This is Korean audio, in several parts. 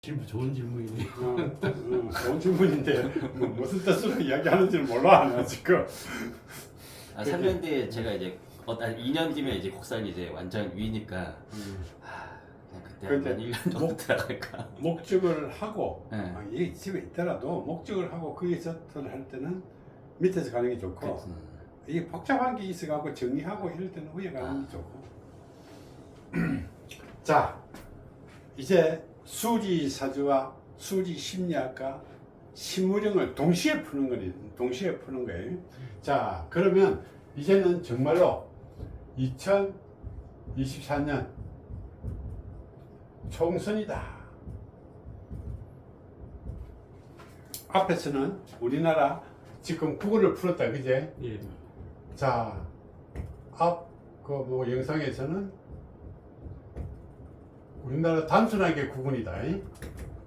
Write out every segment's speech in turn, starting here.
좋은 질문이네. 좋은 질문인데 무슨 뜻으로 이야기하는지는 몰라 나 지금. 3년 뒤에 제가 이제 2년 뒤면 이제 국산이 이제 완전 위니까 그냥 그때 근데 한 1년 정도 들어갈까. 목적을 하고 네. 이 집에 있더라도 목적을 하고 거기서 할 때는 밑에서 가는 게 좋고 이게 복잡한 게 있어가고 정리하고 이럴 때는 위에 가는 게 좋고. 자, 이제 수리 사주와 수리 심리학과 심무령을 동시에 푸는 거예요. 자, 그러면 이제는 정말로 2024년 총선이다. 앞에서는 우리나라 지금 국어를 풀었다, 그제? 예. 자, 뭐 영상에서는 우리나라 단순하게 구분이다.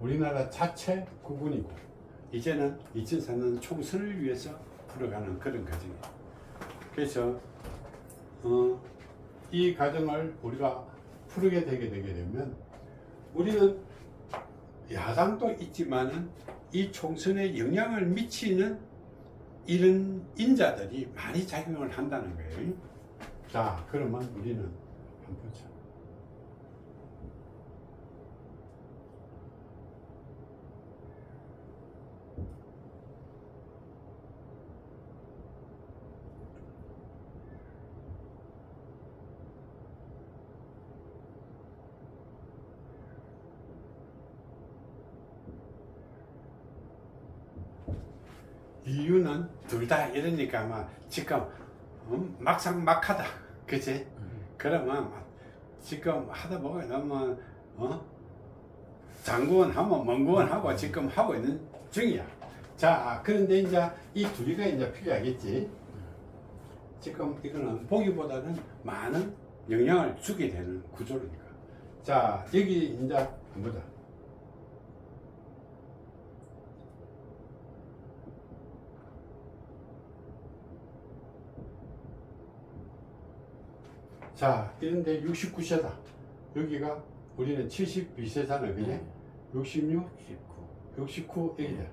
우리나라 자체 구분이고, 이제는 2004년 총선을 위해서 풀어가는 그런 과정이에요. 그래서 이 과정을 우리가 풀게 되게 되면 우리는 야당도 있지만은 이 총선에 영향을 미치는 이런 인자들이 많이 작용을 한다는 거예요. 자, 그러면 우리는 한번 보자. 이유는 둘 다 이러니까 아마 지금 막상 막하다, 그치? 그러면 지금 하다 보면 너무 장구원 하면 먼구원 하고 지금 하고 있는 중이야. 자, 그런데 이제 이 둘이가 이제 필요하겠지. 지금 이거는 보기보다는 많은 영향을 주게 되는 구조니까. 자, 여기 이제 한번 보자. 자, 이런데 69세다. 여기가 우리는 72세잖아, 그지? 66, 69, 여기다.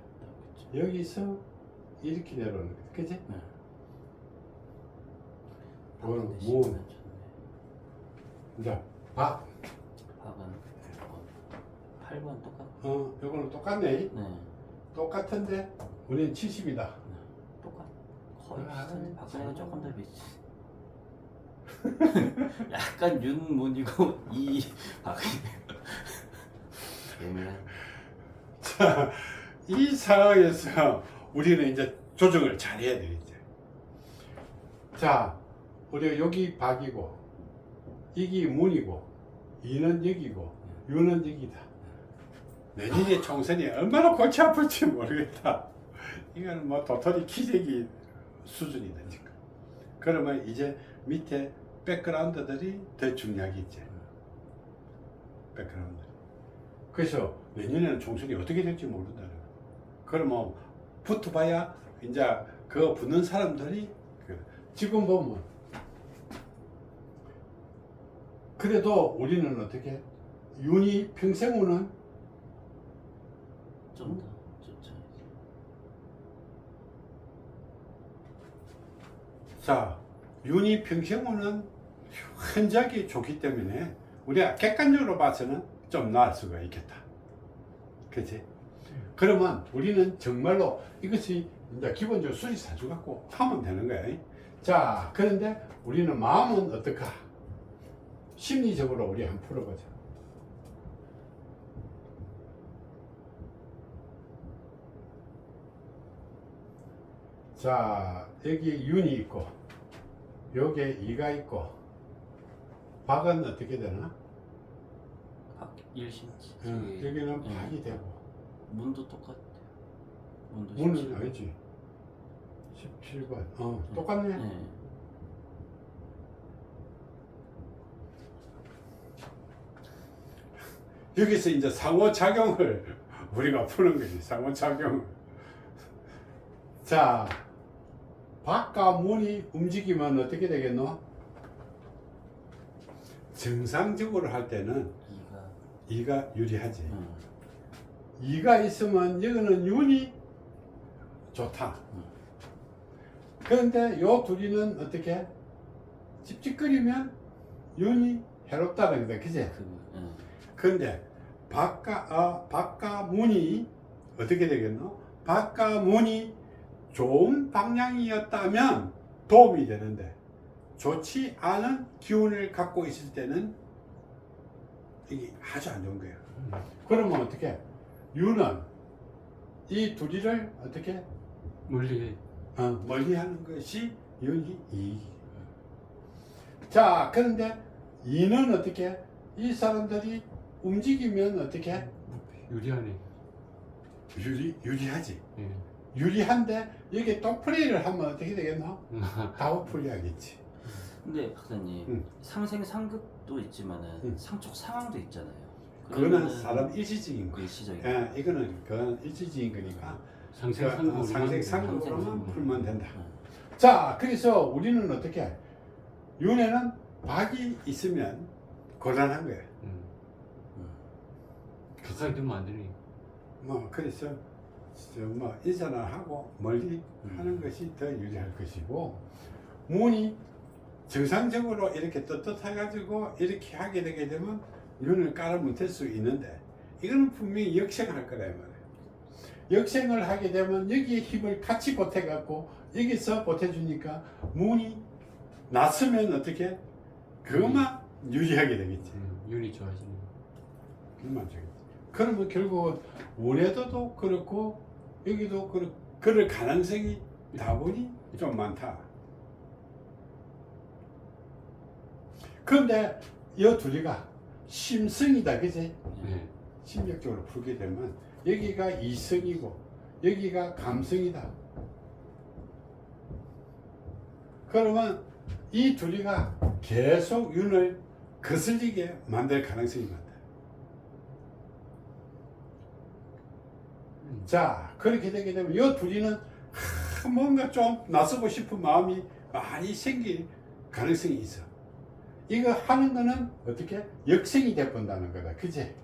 여기서 이렇게 내려오는 거야, 그지? 이거는 뭐, 이제 박. 박은 8번 똑같고. 이거는 똑같네. 네. 똑같은데 우리는 70이다. 똑같. 거의 비슷한데 박근혜가 조금 더 비슷. 약간 윤문이고 이 박근혜. 애매한. 자, 이 상황에서 우리는 이제 조정을 잘 해야 되겠죠. 자, 우리가 여기 박이고, 이게 문이고, 이는 여기고, 유는 여기다. 내년에 총선이 얼마나 골치 아플지 모르겠다. 이거는 뭐 도토리 키재기 수준이다, 지금. 그러면 이제 밑에 백그라운드들이 더 중요하겠지. 백그라운드. 그래서 내년에는 총선이 어떻게 될지 모른다. 그러면 붙어봐야 이제 그 붙는 사람들이 지금 보면 그래도 우리는 어떻게 윤희 평생우는 좀 더 좋죠. 자, 윤희 평생우는 현저하게 좋기 때문에 우리가 객관적으로 봐서는 좀 나을 수가 있겠다. 그치? 그러면 우리는 정말로 이것이 이제 기본적으로 수리사주 갖고 하면 되는 거야. 자, 그런데 우리는 마음은 어떨까? 심리적으로 우리 한번 풀어보자. 자, 여기 윤이 있고, 여기에 이가 있고, 박은 어떻게 되나? 박 1cm. 여기는 박이 되고, 문도 똑같아요. 문도 문은 17번. 아니지. 17번. 똑같네. 네. 여기서 이제 상호작용을 우리가 푸는 거지, 상호작용. 자, 박과 문이 움직이면 어떻게 되겠노? 정상적으로 할 때는 이가 이가 유리하지. 이가 있으면 여기는 윤이 좋다. 그런데 요 둘이는 어떻게 찝찝거리면 윤이 해롭다는 거다, 그제? 그런데 박과 문이 어떻게 되겠노? 박과 문이 좋은 방향이었다면 도움이 되는데 좋지 않은 기운을 갖고 있을 때는 이게 아주 안 좋은 거예요. 그러면 어떻게? 유는 이 둘이를 어떻게 멀리 멀리하는 것이 윤이 이익. 자, 그런데 이는 어떻게? 이 사람들이 움직이면 어떻게? 유리하네. 유리하지. 예. 유리한데 여기 또 플레이를 하면 어떻게 되겠노? 다운플레이하겠지. 근데 박사님 상생 상극도 있지만은 상촉 상황도 있잖아요. 그거는 사람 일시적인 거. 일시적인. 예, 이거는 그건 일시적인 거니까 상생상으로 상생상으로만 풀면 된다. 자, 그래서 우리는 어떻게? 윤회는 박이 있으면 곤란한 거야. 가까이 두면 안 되니. 뭐 그래서 뭐 인사를 하고 멀리 하는 것이 더 유리할 것이고, 문이 정상적으로 이렇게 떳떳해가지고 이렇게 하게 되게 되면 윤을 깔아붙을 수 있는데, 이거는 분명히 역생할 거라 말이에요. 역생을 하게 되면 여기에 힘을 같이 보태갖고 여기서 보태주니까 문이 났으면 어떻게? 그것만 유리하게 되겠지. 윤이 좋아지네. 그것만 되겠지. 그러면 결국은 원래도 그렇고 여기도 그럴 가능성이 다분히 좀 많다. 그런데 이 둘이가 심성이다, 그지? 네. 심리적으로 풀게 되면 여기가 이성이고 여기가 감성이다. 그러면 이 둘이가 계속 윤을 거슬리게 만들 가능성이 많다. 자, 그렇게 되게 되면 이 둘이는 뭔가 좀 나서고 싶은 마음이 많이 생길 가능성이 있어. 이거 하는 거는 어떻게? 역생이 돼본다는 거다. 그지?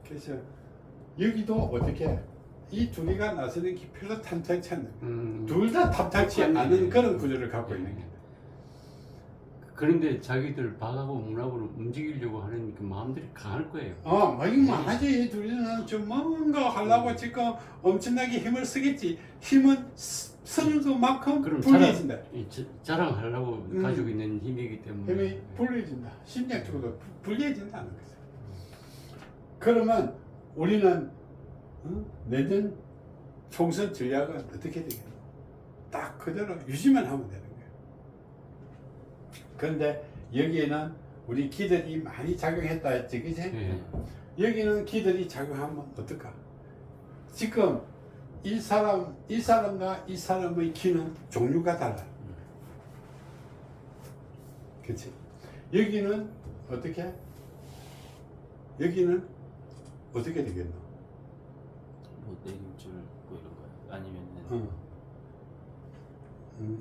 그래서 여기도 어떻게? 이 둘이가 나서는 게 별로 탐탁치 않는, 둘 다 탐탁치 않은 그런 구조를 갖고 있는 거다. 그런데 자기들 박하고 문하고를 움직이려고 하는 그 마음들이 강할 거예요. 이만 하지. 이 둘이는 좀 뭔가 하려고 지금 엄청나게 힘을 쓰겠지. 힘은 쓰는 것만큼 그럼 불리해진다. 자랑하려고 가지고 있는 힘이기 때문에. 힘이 불리해진다. 심리학적으로 불리해진다는 거죠. 그러면 우리는 내년 총선 전략은 어떻게 되겠노? 딱 그대로 유지만 하면 되는 거예요. 그런데 여기에는 우리 기들이 많이 작용했다 했지, 그지? 네. 여기는 기들이 작용하면 어떨까? 지금 이 사람과 이 사람의 기는 종류가 달라. 그치? 여기는 어떻게? 여기는 어떻게 되겠노? 뭐 내림줄 뭐 이런 거 아니면은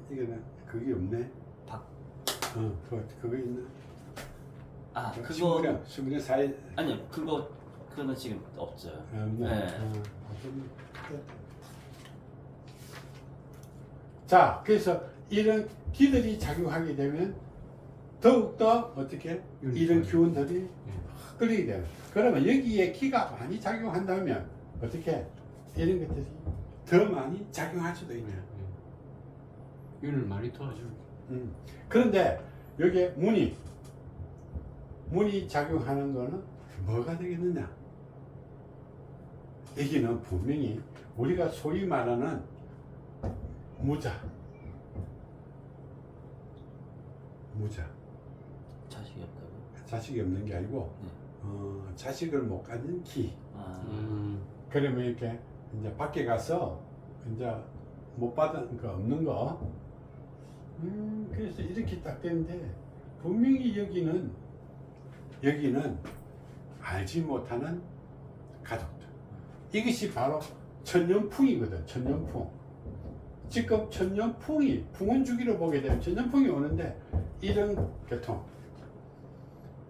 이거는 그게 없네. 박. 그거 있나? 그거 수분의 사이. 아니요 그거는 지금 없어요. 없네. 네. 자, 그래서 이런 기들이 작용하게 되면 더욱더 어떻게 이런 기운들이 끌리게 돼요. 그러면 여기에 기가 많이 작용한다면 어떻게 이런 것들이 더 많이 작용할 수도 있죠. 윤을 많이 도와주고. 그런데 여기에 문이 작용하는 거는 뭐가 되겠느냐? 여기는 분명히 우리가 소위 말하는 무자. 자식이 없다고. 자식이 없는 게 아니고 자식을 못 갖는 기. 그러면 이렇게 이제 밖에 가서 이제 못 받은 거 없는 거. 그래서 이렇게 딱 되는데 분명히 여기는 알지 못하는 가족들. 이것이 바로 천년풍이거든. 천년풍. 지금 풍은 주기로 보게 되면 천년풍이 오는데 이런 교통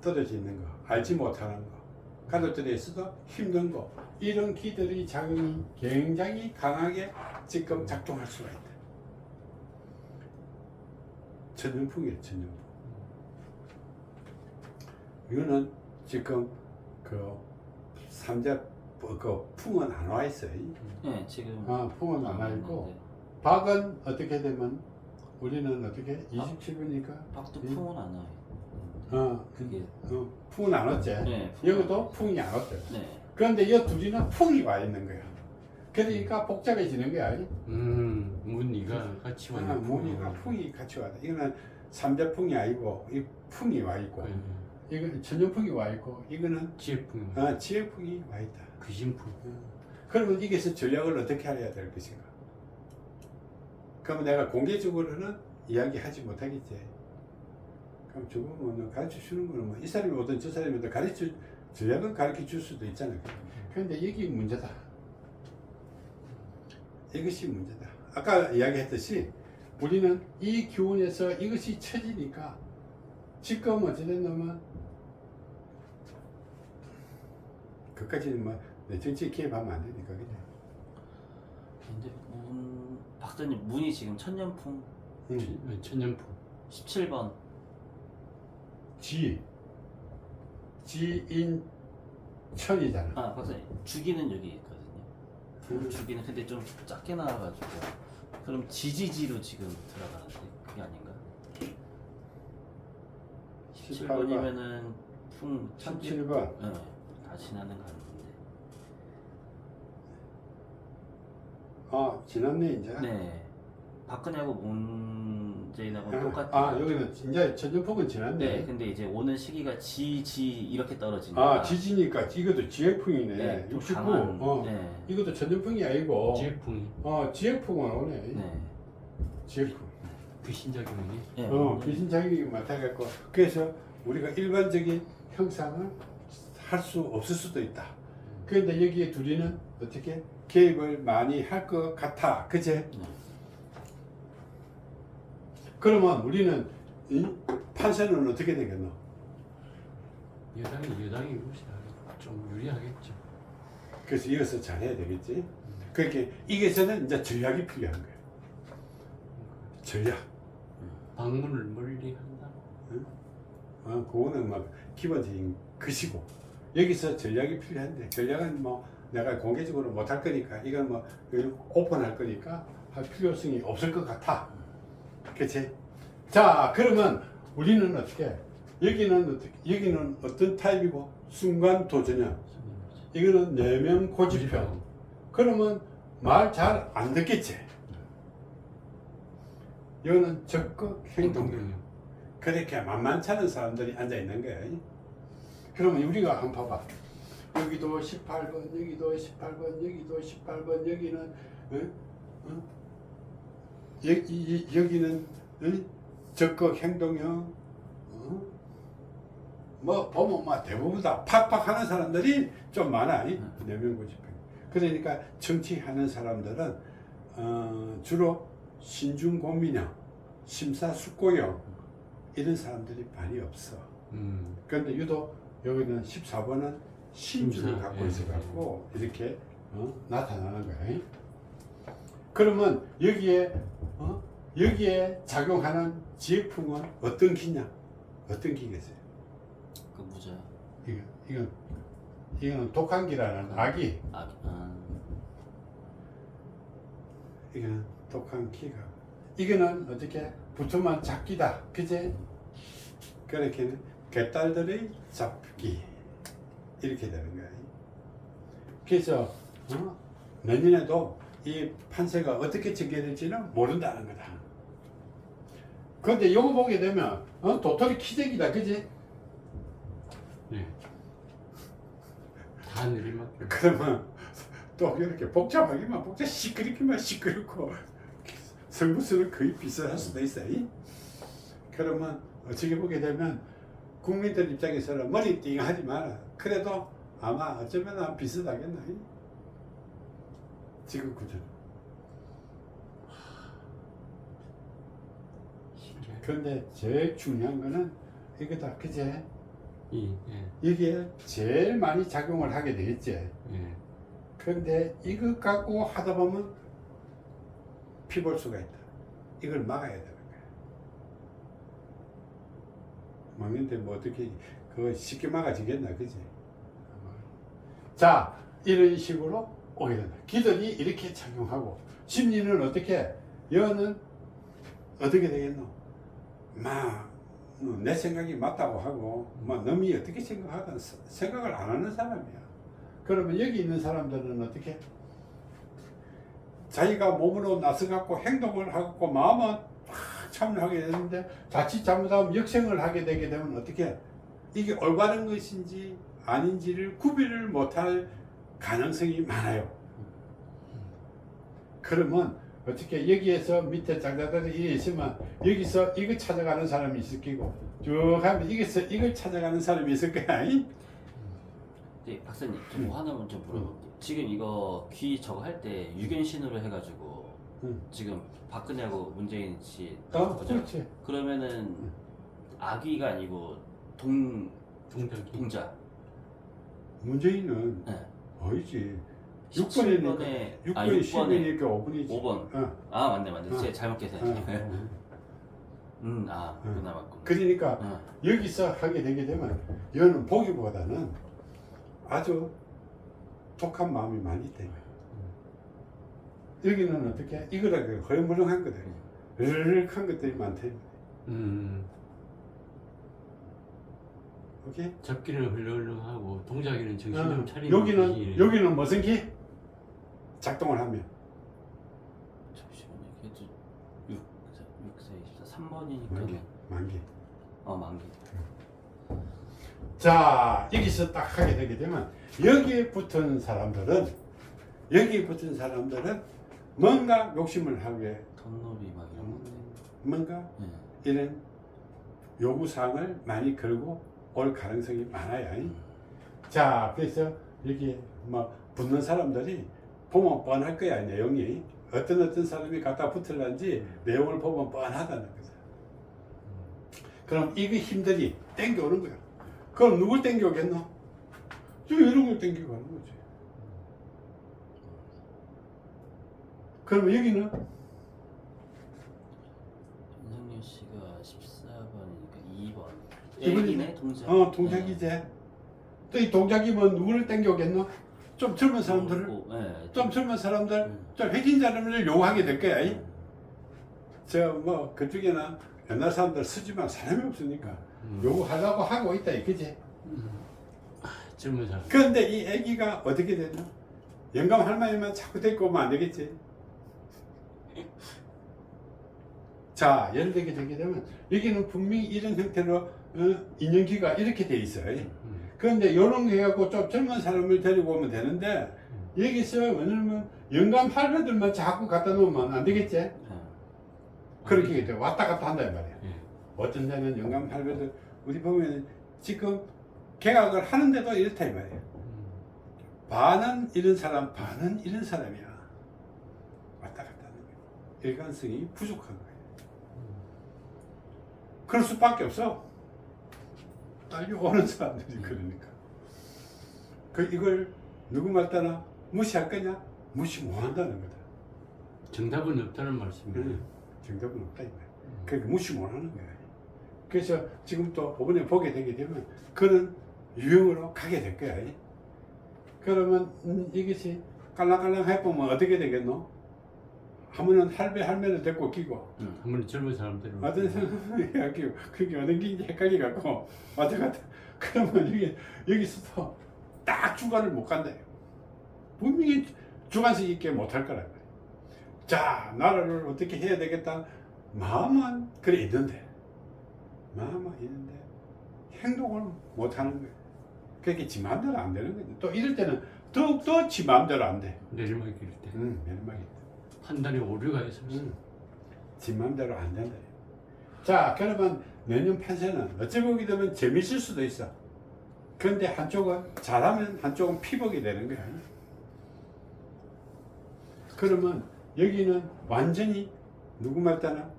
떨어져 있는 거, 알지 못하는 거, 가족들에서도 힘든 거 이런 기들의 작용이 굉장히 강하게 지금 작동할 수가 있다. 천연풍이에요, 천연풍. 이거는 지금 그 삼재 그 풍은 안 와 있어요. 네, 지금 풍은 안 와 있고 네. 박은 어떻게 되면 우리는 어떻게 27분이니까 박도 풍은 안 와요. 그게 풍은 안 왔지. 네, 풍은 여기도 안 와요. 풍이 안 왔대. 네. 그런데 이 둘이는 풍이 와 있는 거야. 그러니까 복잡해지는 거야. 무늬가 같이 와 무늬가 풍이 같이 와. 이거는 삼재풍이 아니고 이 풍이 와 있고, 네. 이건 천연풍이 와 있고, 이거는 지혜풍, 지혜풍이 와 있다. 귀신풍. 그러면 이게서 전략을 어떻게 해야 될 것인가? 그러면 내가 공개적으로는 이야기하지 못하겠지. 그럼 저거는 가르쳐 주는 거는 뭐 이 사람이 오든 저 사람이 오든 전략은 가르쳐 줄 수도 있잖아요. 그런데 여기 문제다. 이것이 문제다. 아까 이야기했듯이 우리는 이 기운에서 이것이 처지니까 지금 어찌 됐냐면 그까지는 뭐 내 정치에 개입하면 안 되니까 그냥. 근데 박사님 문이 지금 천년풍 천연풍. 17번. 지인천이잖아. 박사님 주기는 여기 있거든요. 주기는 근데 좀 작게 나와가지고 그럼 지지지로 지금 들어가는데 그게 아닌가? 17번이면은 풍 17번. 네, 다 지나는 가는데. 지났네 이제. 네. 박근혜하고 문재인하고 똑같아요. 여기는 이제 천연폭은 지났네. 네, 근데 이제 오는 시기가 지 이렇게 떨어지니까. 지지니까 이것도 지혜풍이네. 네, 좀 69. 강한, 네. 이것도 천연풍이 아니고. 지혜풍이. 지혜풍은 오네. 네. 지혜풍. 귀신작용이. 네. 귀신 자격이 맡아갖고 그래서 우리가 일반적인 형상을 할 수 없을 수도 있다. 그런데 여기에 둘이는 어떻게 개입을 많이 할 것 같아, 그제? 네. 그러면 우리는 이 판세는 어떻게 되겠노? 여당이 좀 유리하겠죠. 그래서 이어서 잘해야 되겠지. 그렇게 이게서는 이제 전략이 필요한 거예요. 전략. 방문을 멀리 한다. 그거는 막 기본적인 것이고 여기서 전략이 필요한데 전략은 뭐 내가 공개적으로 못할 거니까 이건 뭐 오픈할 거니까 할 필요성이 없을 것 같아. 그치? 자, 그러면 우리는 어떻게? 여기는 어떤 타입이고 순간 도전형. 이거는 내면 고집형. 그러면 말 잘 안 듣겠지. 이거는 적극 행동형. 그렇게 만만치 않은 사람들이 앉아 있는 거야. 그러면 우리가 한번 봐봐. 여기도 18번, 여기도 18번, 여기도 18번, 여기는 여기는 적극 행동형. 뭐 보면 막 대부분 다 팍팍 하는 사람들이 좀 많아. 내면 고집형. 그러니까 정치하는 사람들은 주로 신중고민형, 심사숙고형 이런 사람들이 많이 없어. 그런데 유독 여기는 14번은 신중을 심사, 갖고 예, 있어갖고 이렇게 나타나는 거야. 그러면 여기에 작용하는 지혜풍은 어떤 기냐? 어떤 기겠어요? 그 무자. 이거는 독한기라는 악이. 이거는 독한 기가. 이거는 어떻게 붙으면 잡기다, 그제? 그렇게는 개딸들의 잡기 이렇게 되는 거야. 그래서 내년에도 이 판세가 어떻게 전개될지는 모른다는 거다. 그런데 이거 보게 되면 도토리 키재기다, 그지? 네. 다 내리막. 그러면 또 이렇게 복잡하기만 시끄럽기만 시끄럽고 성부수는 거의 비슷할 수도 있어요. 그러면 어떻게 보게 되면 국민들 입장에서는 머리 띵하지 마라. 그래도 아마 어쩌면 비슷하겠나. 지금 구조. 그런데 제일 중요한 거는 이거다, 그제? 이게 제일 많이 작용을 하게 되겠지. 예. 그런데 이것 갖고 하다 보면 피볼 수가 있다. 이걸 막아야 되는 거야. 막는데 뭐 어떻게 그거 쉽게 막아지겠나, 그지? 자, 이런 식으로 오게 된다. 기들이 이렇게 작용하고 심리는 어떻게? 여는 어떻게 되겠노? 내 생각이 맞다고 하고 남이 어떻게 생각하든 생각을 안 하는 사람이야. 그러면 여기 있는 사람들은 어떻게? 자기가 몸으로 나서갖고 행동을 하고 마음은 참여하게 되는데 자칫 잘못하면 역생을 하게 되게 되면 어떻게? 이게 올바른 것인지 아닌지를 구별을 못할 가능성이 많아요. 그러면 어떻게 여기에서 밑에 장자들이 이래 있으면 여기서 이거 찾아가는 사람이 있을 거고 쭉 하면 여기서 이걸 찾아가는 사람이 있을 거야. 네, 박사님, 좀 하나만 좀 물어볼게요. 지금 이거 귀 저거 할 때 유견신으로 해가지고 지금 박근혜하고 문재인 씨 그죠? 그렇지. 그러면은 아귀가 아니고 동작이. 동자. 문재인은 네. 어이지. 17번에 6번이 10번이니까 5번이지. 5번. 어. 맞네. 제가 잘못 계산했네. 그나 맞고. 그러니까 여기서 하게 되게 되면 얘는 보기보다는 아주 독한 마음이 많이 있다. 여기는 어떻게? 이거라 허영무렁한 거다. 으르륵한 것들이 많다. 오케이? 잡기는 흘렁흘렁하고 동작에는 정신 좀 차리는 여기는 무슨 기? 작동을 하면 잠시만요. 그래도 6, 4, 3번이니까 만기. 만기. 자, 여기서 딱 하게 되게 되면 여기에 붙은 사람들은 뭔가 욕심을 하게 덧놀이 막 이런 건데. 뭔가 이런 요구사항을 많이 걸고 올 가능성이 많아요. 자, 그래서 여기 뭐 붙는 사람들이 보면 뻔할 거야. 내용이 어떤 사람이 갖다 붙을란지 내용을 보면 뻔하다는 거죠. 그럼 이거 힘들이 땡겨오는 거야. 그럼 누굴 땡겨오겠노? 저 이런 걸 땡겨가는 거지. 그럼 여기는 윤석열 씨가 14번이니까 2번. 이번이- 애기네 동작. 동작이지. 또 이 동작이면 누구를 땡겨오겠노? 좀 젊은 사람들을, 좀 젊은 사람들, 좀 획인 사람을 요구하게 될 거야. 저 뭐 그쪽에나 옛날 사람들 쓰지만 사람이 없으니까 요구하려고 하고 있다, 그지? 젊은 사람. 그런데 이 애기가 어떻게 되나? 영감 할머니만 자꾸 데리고 오면 안 되겠지. 자, 예를 들게 되게 되면 여기는 분명히 이런 형태로 인연기가 이렇게 돼 있어요. 그런데 이런 거 해갖고 좀 젊은 사람을 데리고 오면 되는데 여기서 왜냐면 영감 할배들만 자꾸 갖다 놓으면 안 되겠지. 그렇게 돼 왔다 갔다 한다 이 말이야. 어떤 데는 영감 할배들 우리 보면 지금 개각을 하는데도 이렇다 이 말이야. 반은 이런 사람, 반은 이런 사람이야. 왔다 갔다 하는 거야. 일관성이 부족한 거야. 그럴 수밖에 없어. 딸려오는 사람들이 그러니까. 이걸 누구 말따나 무시할 거냐? 무시 못 한다는 거다. 정답은 없다는 말씀이에요. 정답은 없다 이 말이야. 그러니까 무시 못 하는 거야. 그래서 지금 또 이번에 보게 되게 되면 그런 유형으로 가게 될 거야. 그러면 이것이 깔랑깔랑 해보면 어떻게 되겠노? 한 번은 할배 할매를 데리고 끼고 한 번은 젊은 사람들을. 어떤 사람이 끼고 그게 어느 게 헷갈려갖고 왔다 갔다 그러면 여기서도 딱 주관을 못 간다. 분명히 주관식 있게 못할 거란 말이야. 자, 나라를 어떻게 해야 되겠다. 마음은 그래 있는데 행동을 못 하는 거야. 그게 지 마음대로 안 되는 거지. 또 이럴 때는 더욱더 지 마음대로 안 돼. 내리막길 때. 내리막이. 판단에 오류가 있어서. 지 마음대로 안 된다. 자, 그러면 내년 판세는 어찌 보게 되면 재밌을 수도 있어. 그런데 한쪽은 잘하면 한쪽은 피복이 되는 거야. 그러면 여기는 완전히 누구 말따나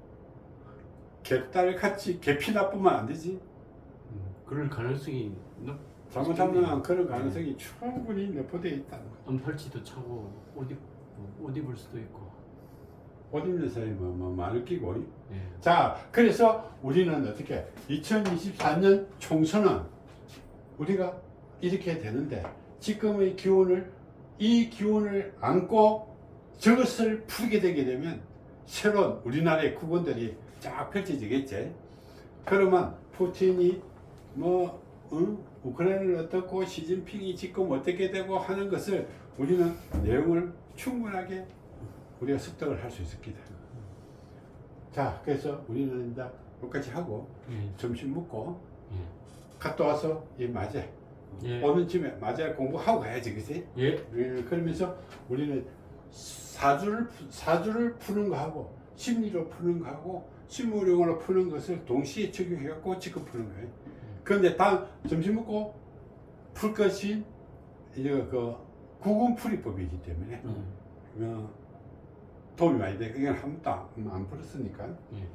개딸같이 개피 나쁘면 안 되지. 그럴 가능성이 잘못하면 그런 가능성이 충분히 내포되어 있다는 거예요. 언팔찌도 차고 옷 입을 수도 있고. 옷 입는 사람이 많을 끼고. 예. 자, 그래서 우리는 어떻게 2024년 총선은 우리가 이렇게 되는데 지금의 이 기운을 안고 저것을 풀게 되게 되면 새로운 우리나라의 국원들이 쫙 펼쳐지겠지. 그러면 푸틴이 우크라이나를 어떻고 시진핑이 지금 어떻게 되고 하는 것을 우리는 내용을 충분하게 우리가 습득을 할 수 있습니다. 자, 그래서 우리는 이제 여기까지 하고 예. 점심 먹고 예. 갔다 와서 이 맞아 예. 오는 쯤에 맞아 공부하고 가야지, 그치? 예. 그러면서 우리는 사주를 푸는 거 하고 심리로 푸는 거 하고 심무령으로 푸는 것을 동시에 적용해갖고 지금 푸는 거예요. 그런데 다음 점심 먹고 풀 것이 이제 그 구근풀이법이기 때문에 도움이 많이 돼. 이건 한 번도 안 풀었으니까. 예.